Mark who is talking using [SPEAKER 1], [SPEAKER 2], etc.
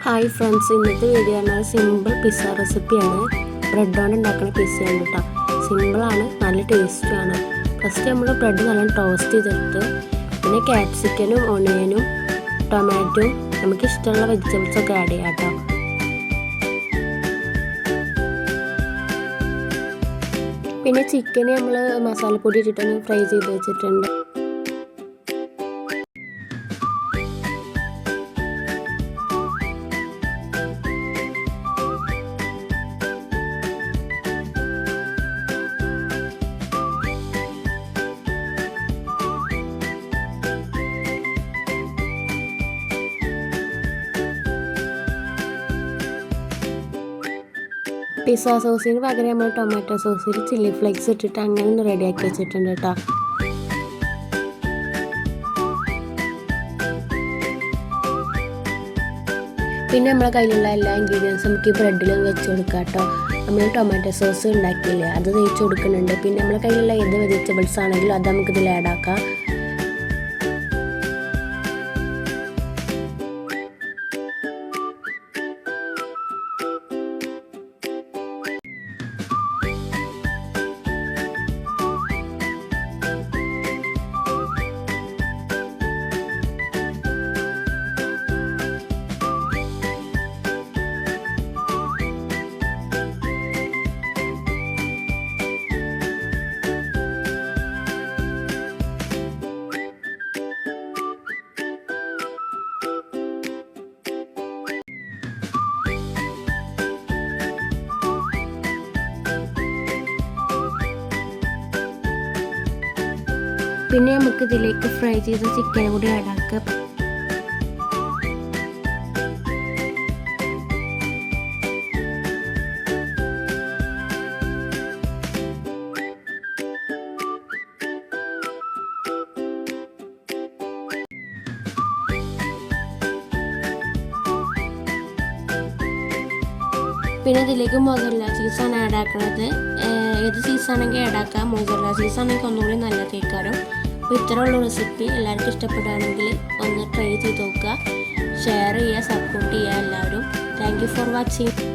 [SPEAKER 1] Hi friends, ഇന്നത്തെ video പറഞ്ഞാൽ simple pizza റെസിപ്പിയാണ്. ബ്രെഡ് കൊണ്ട് ഉണ്ടാക്കുന്ന പിസ്സയാണ് കേട്ടോ. സിമ്പിളാണ്, നല്ല ടേസ്റ്റുമാണ്. ഫസ്റ്റ് നമ്മൾ ബ്രെഡ് നല്ല ടോസ്റ്റ് ചെയ്തെടുത്ത് പിന്നെ ക്യാപ്സിക്കനും ഓണിയനും ടൊമാറ്റോയും നമുക്ക് ഇഷ്ടമുള്ള വെജിറ്റബിൾസൊക്കെ ആഡ് ചെയ്യാം കേട്ടോ. പിന്നെ ചിക്കന് നമ്മൾ മസാലപ്പൊടി ഇട്ടിട്ടൊന്ന് ഫ്രൈ ചെയ്ത് വെച്ചിട്ടുണ്ട്. പിസ്സ സോസിന് പകരം നമ്മൾ ടൊമാറ്റോ സോസിൽ ചില്ലി ഫ്ലേക്സ് ഇട്ടിട്ട് അങ്ങനെ ഒന്ന് റെഡിയാക്കി വെച്ചിട്ടുണ്ട് കേട്ടോ. പിന്നെ നമ്മളെ കയ്യിലുള്ള എല്ലാ ഇൻഗ്രീഡിയൻസും നമുക്ക് ഈ ബ്രെഡിലും വെച്ച് കൊടുക്കാം കേട്ടോ. നമ്മൾ ടൊമാറ്റോ സോസ് ഉണ്ടാക്കിയില്ലേ, അത് തേച്ച് കൊടുക്കുന്നുണ്ട്. പിന്നെ നമ്മളെ കയ്യിലുള്ള ഏത് വെജിറ്റബിൾസ് ആണെങ്കിലും അത് നമുക്കിതിൽ ആഡ് ആക്കാം. പിന്നെ നമുക്ക് ഇതിലേക്ക് ഫ്രൈ ചെയ്ത ചിക്കൻ കൂടി ആഡ് ആക്കാം. പിന്നെ ഇതിലേക്ക് മൊസറല്ല ചീസാണ് ആഡ് ആക്കുന്നത്. ഏത് ചീസാണെങ്കിൽ ആഡ് ആക്കാം. മൊസറല്ല ചീസാണെങ്കിൽ ഒന്നുകൂടി നല്ല കേൾക്കാറും. അപ്പോൾ ഇത്രയുള്ള റെസിപ്പി എല്ലാവർക്കും ഇഷ്ടപ്പെടുകയാണെങ്കിൽ ഒന്ന് ട്രൈ ചെയ്ത് നോക്കുക, ഷെയർ ചെയ്യുക, സപ്പോർട്ട് ചെയ്യുക എല്ലാവരും. Thank you for watching.